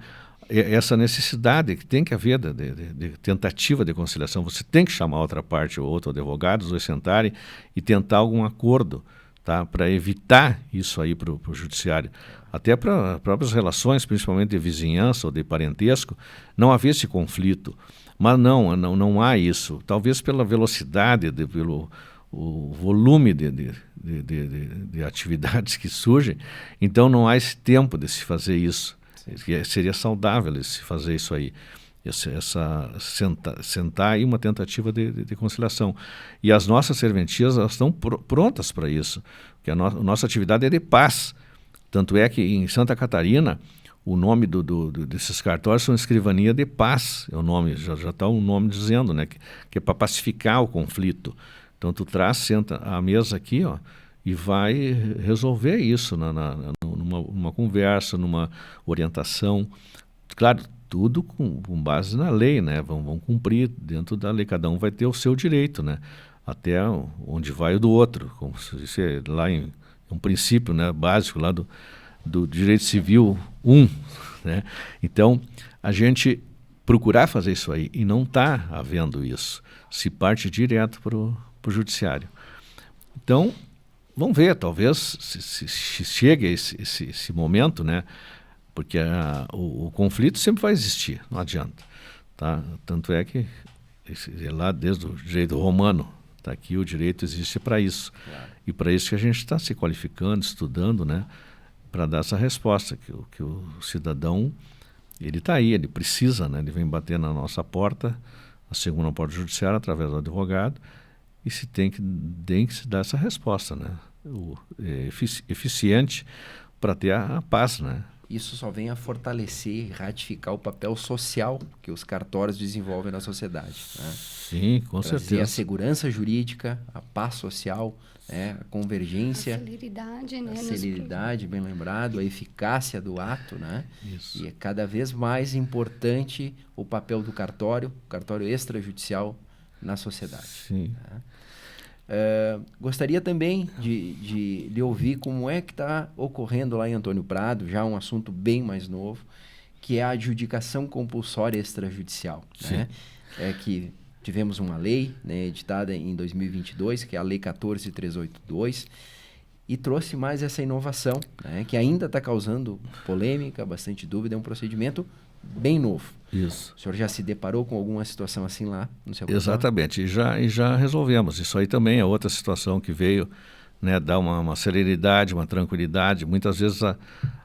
essa necessidade que tem que haver de tentativa de conciliação. Você tem que chamar outra parte ou outro advogado, os dois sentarem e tentar algum acordo, tá? Para evitar isso aí para o judiciário. Até para próprias relações, principalmente de vizinhança ou de parentesco, não haver esse conflito. Mas não há isso. Talvez pela velocidade, pelo o volume de atividades que surgem, então não há esse tempo de se fazer isso. Seria saudável se fazer isso aí. Sentar aí uma tentativa de conciliação. E as nossas serventias, elas estão prontas para isso. Porque a nossa atividade é de paz. Tanto é que em Santa Catarina, o nome desses cartórios são Escrivania de Paz. É o nome, já está o nome dizendo, né, que é para pacificar o conflito. Então tu senta à mesa aqui, ó, e vai resolver isso numa conversa, numa orientação. Claro, tudo com base na lei, né? Vão cumprir dentro da lei. Cada um vai ter o seu direito, né? Até onde vai o do outro. Como se disse lá em um princípio, né, básico lá do direito civil 1. Né? Então, a gente procurar fazer isso aí, e não está havendo isso. Se parte direto para o judiciário. Então, vamos ver, talvez se chegue esse momento, né? Porque o conflito sempre vai existir, não adianta. Tá? Tanto é que lá desde o direito romano, tá aqui, o direito existe para isso. Claro. E para isso que a gente está se qualificando, estudando, né? Para dar essa resposta, que o cidadão, ele está aí, ele precisa, né? Ele vem bater na nossa porta, a segunda porta judiciária, através do advogado, e tem que se dar essa resposta, né? Eficiente para ter a paz, né? Isso só vem a fortalecer e ratificar o papel social que os cartórios desenvolvem na sociedade. Né? Sim, com certeza. A segurança jurídica, a paz social, né? A convergência. A celeridade, né? A celeridade, bem lembrado, a eficácia do ato, né? Isso. E é cada vez mais importante o papel do cartório extrajudicial na sociedade. Sim. Né? Gostaria também de ouvir como é que está ocorrendo lá em Antônio Prado, já um assunto bem mais novo, que é a adjudicação compulsória extrajudicial. Né? Que tivemos uma lei, né, editada em 2022, que é a Lei 14.382, e trouxe mais essa inovação, né, que ainda está causando polêmica, bastante dúvida, é um procedimento bem novo. Isso. O senhor já se deparou com alguma situação assim lá no seu Exatamente, e já resolvemos. Isso aí também é outra situação que veio, né, dar uma serenidade, uma tranquilidade. Muitas vezes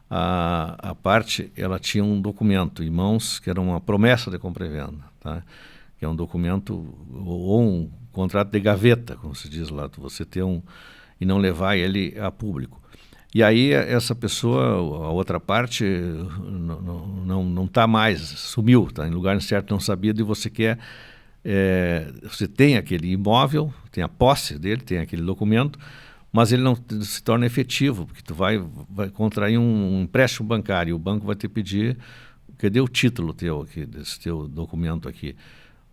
a parte, ela tinha um documento em mãos que era uma promessa de compra e venda, tá? Que é um documento ou um contrato de gaveta, como se diz lá, você ter e não levar ele a público. E aí essa pessoa, a outra parte, não está mais, sumiu, está em lugar certo, não sabia, e você quer, você tem aquele imóvel, tem a posse dele, tem aquele documento, mas ele não se torna efetivo, porque tu vai contrair um empréstimo bancário, o banco vai te pedir, cadê o título teu aqui, desse teu documento aqui?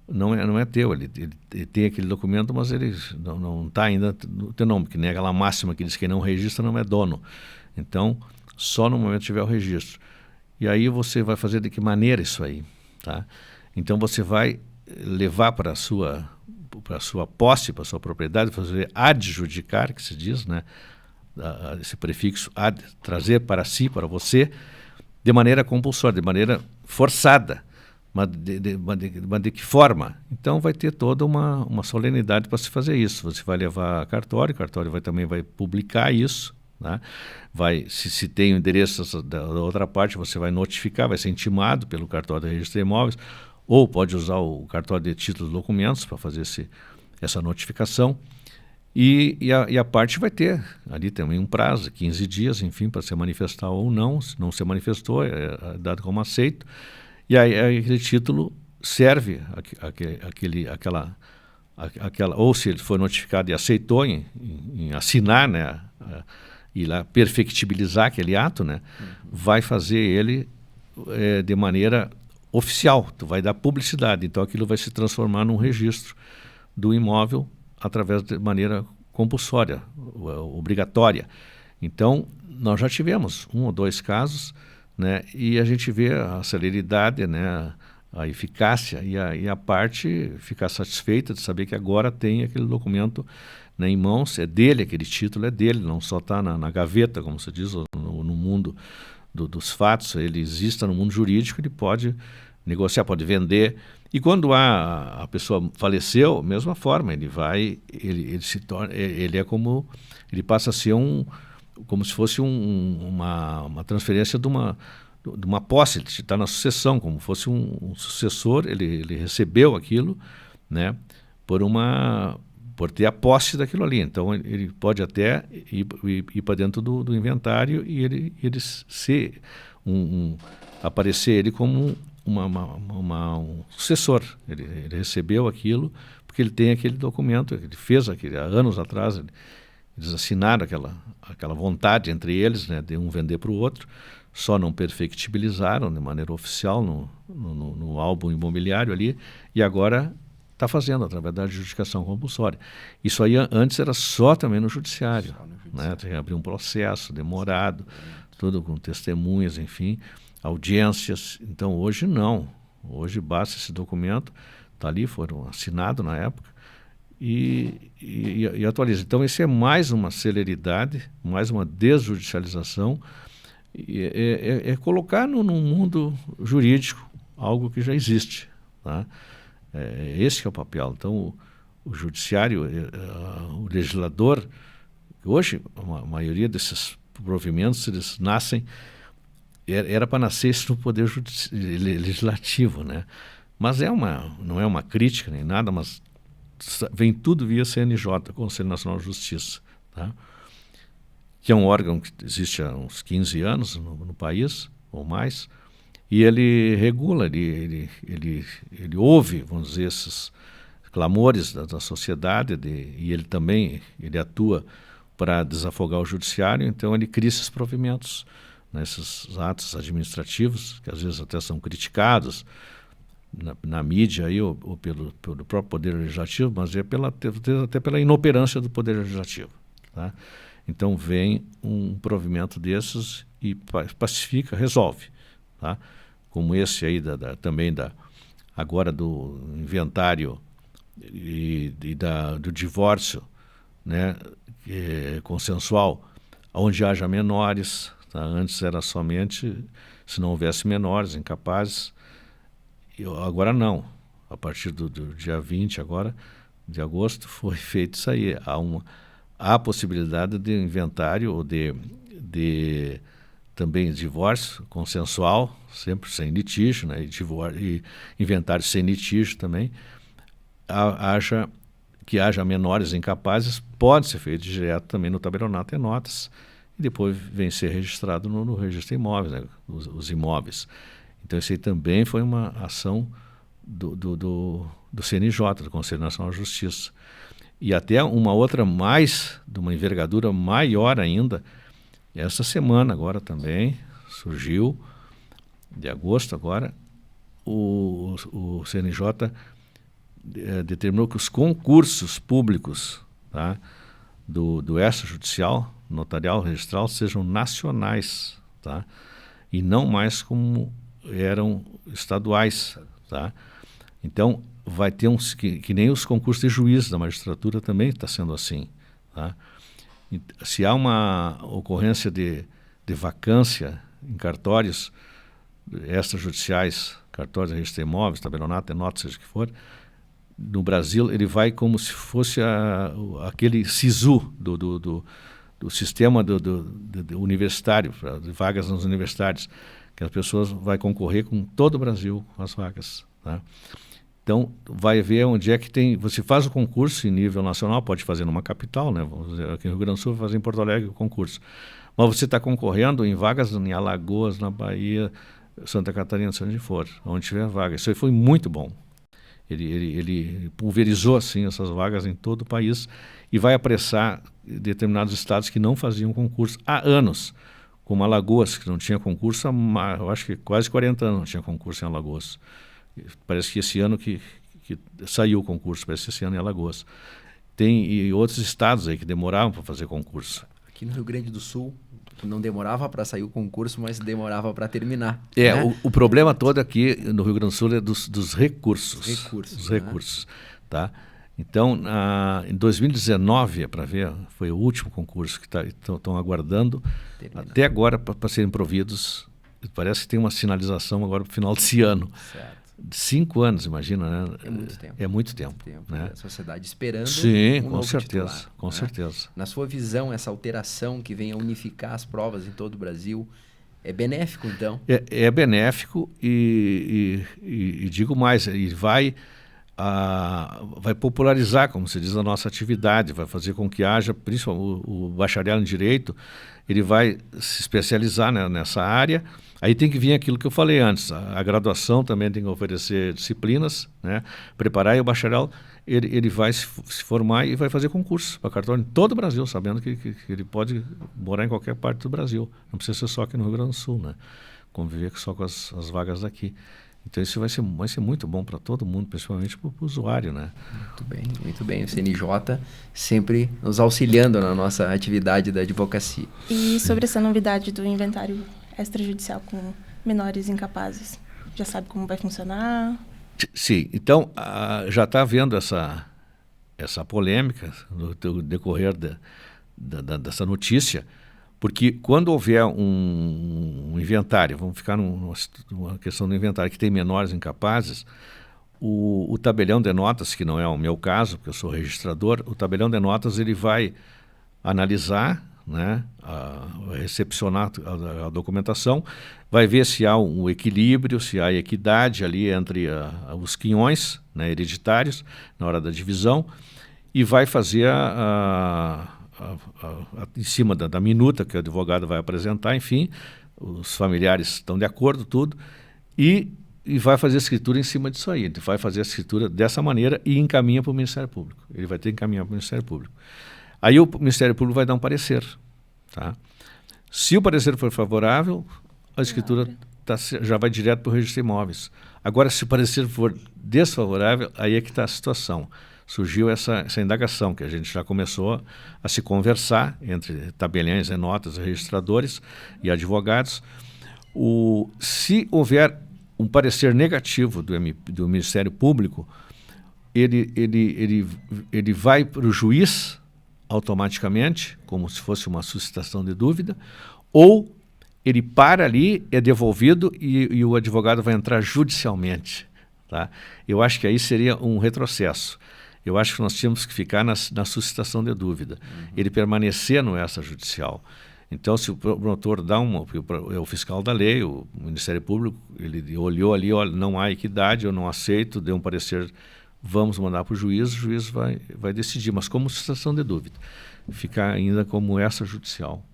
Não é teu, ele tem aquele documento, mas ele não está ainda no teu nome, que nem aquela máxima que diz que quem não registra não é dono. Então, só no momento que tiver o registro. E aí você vai fazer de que maneira isso aí? Tá? Então você vai levar para a sua posse, para a sua propriedade, fazer adjudicar, que se diz, né? Esse prefixo ad, trazer para si, para você, de maneira compulsória, de maneira forçada. Mas de que forma? Então vai ter toda uma solenidade para se fazer isso. Você vai levar a cartório, o cartório também vai publicar isso. Né? Se tem o endereço da outra parte, você vai notificar, vai ser intimado pelo cartório de registro de imóveis, ou pode usar o cartório de títulos e documentos para fazer essa notificação. E a parte vai ter ali também um prazo, 15 dias, enfim, para se manifestar ou não. Se não se manifestou, é dado como aceito. E aí aquele título serve, ou se ele foi notificado e aceitou em assinar, né, e lá perfectibilizar aquele ato, né, vai fazer ele de maneira oficial, tu vai dar publicidade, então aquilo vai se transformar num registro do imóvel através de maneira compulsória, obrigatória. Então, nós já tivemos 1 ou 2 casos, né, e a gente vê a celeridade, né, a eficácia e a parte ficar satisfeita de saber que agora tem aquele documento, né, em mãos, é dele, aquele título é dele, não só está na gaveta, como se diz, no mundo dos fatos, ele existe no mundo jurídico, ele pode negociar, pode vender. E quando a pessoa faleceu, mesma forma, ele se torna, ele passa a ser como se fosse uma transferência de uma posse, ele está na sucessão, como fosse um sucessor, ele recebeu aquilo, né, por ter a posse daquilo ali. Então ele pode até ir para dentro do inventário e ele ser aparecer ele como um sucessor. Ele recebeu aquilo porque ele tem aquele documento, ele fez há anos atrás. Eles assinaram aquela vontade entre eles, né, de um vender para o outro, só não perfectibilizaram de maneira oficial no álbum imobiliário ali, e agora está fazendo através da adjudicação compulsória. Isso aí antes era só também no judiciário, né, tinha que abrir um processo demorado, tudo com testemunhas, enfim, audiências. Então hoje não, hoje basta esse documento, está ali, foram assinados na época, e atualiza. Então, isso é mais uma celeridade, mais uma desjudicialização, é colocar no mundo jurídico algo que já existe. Tá? Esse que é o papel. Então, o judiciário, o legislador, hoje, a maioria desses provimentos, eles nascem, era para nascer isso no poder legislativo, né? Mas não é uma crítica nem nada, mas vem tudo via CNJ, Conselho Nacional de Justiça, tá? Que é um órgão que existe há uns 15 anos no país, ou mais, e ele regula, ele ouve, vamos dizer, esses clamores da sociedade, e ele atua para desafogar o judiciário, então ele cria esses provimentos, né, esses atos administrativos, que às vezes até são criticados, na mídia aí, ou pelo próprio Poder Legislativo, mas até pela inoperância do Poder Legislativo. Tá? Então vem um provimento desses e pacifica, resolve. Tá? Como esse aí agora do inventário do divórcio, né, consensual, onde haja menores. Tá? Antes era somente se não houvesse menores, incapazes. Agora não, a partir do dia 20 agora, de agosto, foi feito isso aí. Há a possibilidade de inventário ou de também divórcio consensual, sempre sem litígio, né, e inventário sem litígio também. Que haja menores incapazes, pode ser feito direto também no tabelionato e notas. e depois vem ser registrado no registro de imóveis, né? Os imóveis. Então, isso aí também foi uma ação do CNJ, do Conselho Nacional de Justiça. E até uma outra de uma envergadura maior ainda, essa semana agora também, surgiu, de agosto agora, o CNJ determinou que os concursos públicos, tá, do extrajudicial, notarial, registral, sejam nacionais, tá, e não mais como eram estaduais, tá. Então, vai ter que nem os concursos de juiz da magistratura também está sendo assim, tá. Se há uma ocorrência de vacância em cartórios extrajudiciais, cartórios de registro de imóveis, tabelionato, nota, seja o que for, no Brasil ele vai como se fosse aquele SISU do sistema do universitário, de vagas nas universidades, que as pessoas vão concorrer com todo o Brasil com as vagas, tá? Então, vai ver onde é que tem... Você faz o concurso em nível nacional, pode fazer numa capital, né? Vamos dizer, aqui no Rio Grande do Sul, vai fazer em Porto Alegre o concurso. Mas você está concorrendo em vagas em Alagoas, na Bahia, Santa Catarina, seja onde for, onde tiver vaga. Isso aí foi muito bom. Ele pulverizou, assim, essas vagas em todo o país e vai apressar determinados estados que não faziam concurso há anos, como Alagoas, que não tinha concurso há, eu acho que quase 40 anos não tinha concurso em Alagoas. Parece que esse ano que saiu o concurso, parece que esse ano em Alagoas. Tem outros estados aí que demoravam para fazer concurso. Aqui no Rio Grande do Sul não demorava para sair o concurso, mas demorava para terminar. Né? O problema todo aqui no Rio Grande do Sul é dos recursos. Os recursos, tá? Então, em 2019, é para ver, foi o último concurso que estão aguardando até agora para serem providos. Parece que tem uma sinalização agora para o final desse ano. Certo. 5 anos, imagina, né? É muito tempo. É muito tempo. Né? A sociedade esperando. Sim, um com novo certeza, titular, com certeza. Na sua visão, essa alteração que vem a unificar as provas em todo o Brasil é benéfico, então? É benéfico e digo mais, ele vai popularizar, como se diz, a nossa atividade, vai fazer com que haja, principalmente o bacharel em Direito, ele vai se especializar, né, nessa área. Aí tem que vir aquilo que eu falei antes, a graduação também tem que oferecer disciplinas, né, preparar, e o bacharel ele vai se formar e vai fazer concurso para cartório em todo o Brasil, sabendo que ele pode morar em qualquer parte do Brasil, não precisa ser só aqui no Rio Grande do Sul, né, conviver só com as vagas daqui. Então isso vai ser muito bom para todo mundo, principalmente para o usuário, né? Muito bem. O CNJ sempre nos auxiliando na nossa atividade da advocacia. E sobre essa novidade do inventário extrajudicial com menores incapazes, já sabe como vai funcionar? Sim, então já está havendo essa polêmica no decorrer dessa notícia, porque quando houver um inventário, vamos ficar numa questão do inventário que tem menores incapazes, o tabelião de notas, que não é o meu caso, porque eu sou registrador, o tabelião de notas ele vai analisar, né, recepcionar a documentação, vai ver se há um equilíbrio, se há equidade ali entre os quinhões, né, hereditários na hora da divisão, e vai fazer em cima da minuta que o advogado vai apresentar, enfim, os familiares estão de acordo, tudo, e vai fazer a escritura em cima disso aí. Ele vai fazer a escritura dessa maneira e encaminha para o Ministério Público. Ele vai ter que encaminhar para o Ministério Público. Aí o Ministério Público vai dar um parecer. Tá? Se o parecer for favorável, a escritura já vai direto para o registro de imóveis. Agora, se o parecer for desfavorável, aí é que está a situação. Surgiu essa indagação, que a gente já começou a se conversar entre tabeliães e notas, registradores e advogados. Se houver um parecer negativo do Ministério Público, ele vai para o juiz automaticamente, como se fosse uma suscitação de dúvida, ou ele para ali, é devolvido e o advogado vai entrar judicialmente. Tá? Eu acho que aí seria um retrocesso. Eu acho que nós tínhamos que ficar na suscitação de dúvida. Ele permanecer no extrajudicial. Então, se o promotor dá é o fiscal da lei, o Ministério Público, ele olhou ali, olha, não há equidade, eu não aceito, deu um parecer, vamos mandar para o juiz vai decidir, mas como suscitação de dúvida. Ficar ainda como extrajudicial.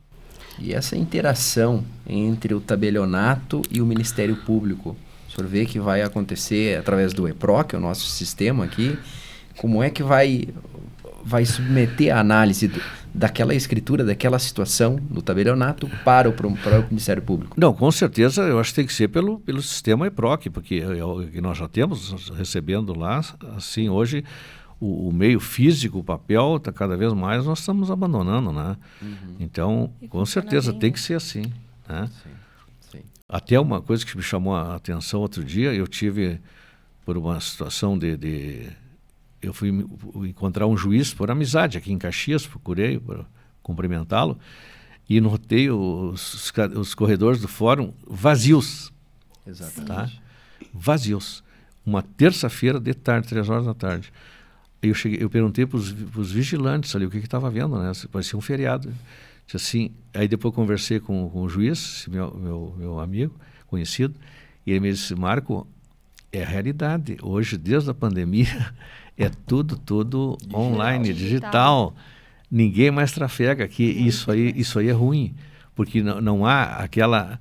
E essa interação entre o tabelionato e o Ministério Público, o senhor vê que vai acontecer através do EPROC, o nosso sistema aqui, como é que vai submeter a análise daquela escritura, daquela situação do tabelionato para o Ministério Público? Não, com certeza, eu acho que tem que ser pelo sistema EPROC, porque é o que nós já temos recebendo lá, assim, hoje o meio físico, o papel, cada vez mais nós estamos abandonando, né? Então, com certeza, tem que ser assim, né? Sim. Até uma coisa que me chamou a atenção outro dia, eu tive, por uma situação eu fui encontrar um juiz por amizade aqui em Caxias, procurei para cumprimentá-lo, e notei os corredores do fórum vazios. Exatamente. Tá? Vazios. Uma terça-feira de tarde, 3 horas da tarde. Eu perguntei para os vigilantes ali o que estava vendo, né? Parecia um feriado. Disse assim, aí depois conversei com o juiz, meu amigo, conhecido, e ele me disse, Marco, é a realidade. Hoje, desde a pandemia, é tudo online, digital. Ninguém mais trafega aqui. Isso aí é ruim, porque não há aquela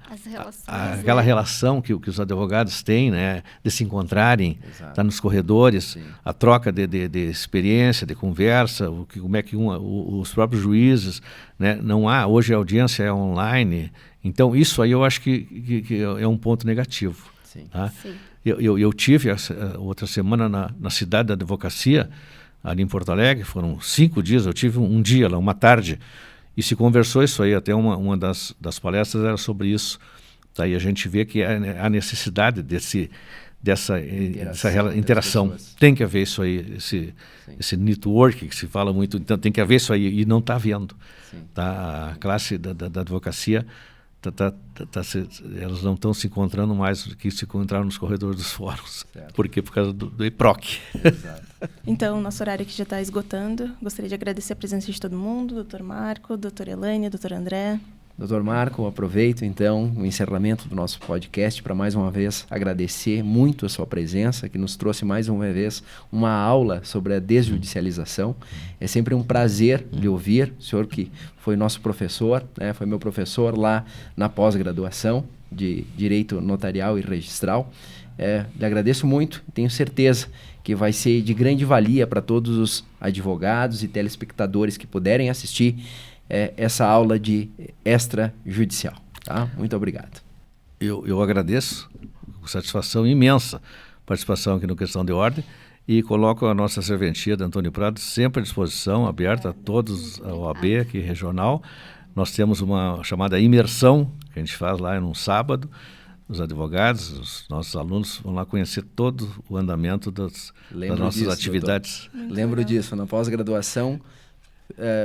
relação que os advogados têm, né, de se encontrarem, estar nos corredores, sim, a troca de experiência, de conversa, como é que os próprios juízes, né, não há. Hoje a audiência é online. Então, isso aí eu acho que é um ponto negativo. Sim. Tá? Sim. Eu tive outra semana na cidade da advocacia, ali em Porto Alegre, foram 5 dias, eu tive um dia lá, uma tarde, e se conversou isso aí, até uma das palestras era sobre isso. Daí a gente vê que há necessidade dessa interação. Tem que haver isso aí, esse network que se fala muito, então tem que haver isso aí, e não está havendo. Tá? A classe da advocacia, elas não estão se encontrando mais do que se encontraram nos corredores dos fóruns. Certo. Por quê? Por causa do EPROC. Exato. Então, nosso horário aqui já está esgotando. Gostaria de agradecer a presença de todo mundo, doutor Marco, doutora Elaine, doutor André. Doutor Marco, aproveito então o encerramento do nosso podcast para mais uma vez agradecer muito a sua presença, que nos trouxe mais uma vez uma aula sobre a desjudicialização. É sempre um prazer lhe ouvir, o senhor que foi nosso professor, né, foi meu professor lá na pós-graduação de Direito Notarial e Registral. Lhe agradeço muito, tenho certeza que vai ser de grande valia para todos os advogados e telespectadores que puderem assistir essa aula de extrajudicial. Tá? Muito obrigado. Eu agradeço, com satisfação imensa, a participação aqui no Questão de Ordem, e coloco a nossa serventia de Antônio Prado sempre à disposição, aberta a todos, a OAB aqui regional. Nós temos uma chamada imersão, que a gente faz lá num sábado. Os advogados, os nossos alunos vão lá conhecer todo o andamento das nossas atividades. Lembro disso, na pós-graduação,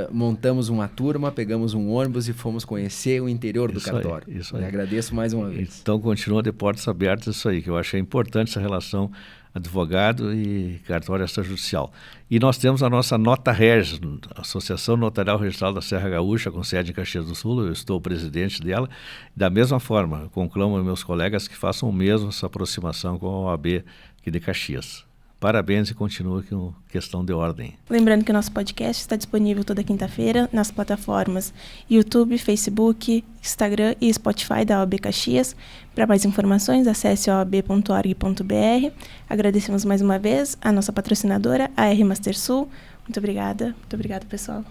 montamos uma turma, pegamos um ônibus e fomos conhecer o interior do cartório. Isso aí. Agradeço mais uma vez. Então, continua de portas abertas isso aí, que eu achei importante essa relação advogado e cartório extrajudicial. E nós temos a nossa Nota Regis, Associação Notarial Registral da Serra Gaúcha, com sede em Caxias do Sul, eu estou presidente dela. Da mesma forma, conclamo meus colegas que façam o mesmo, essa aproximação com a OAB aqui de Caxias. Parabéns e continue com Questão de Ordem. Lembrando que o nosso podcast está disponível toda quinta-feira nas plataformas YouTube, Facebook, Instagram e Spotify da OAB Caxias. Para mais informações, acesse oab.org.br. Agradecemos mais uma vez a nossa patrocinadora, a R Master Sul. Muito obrigada, pessoal.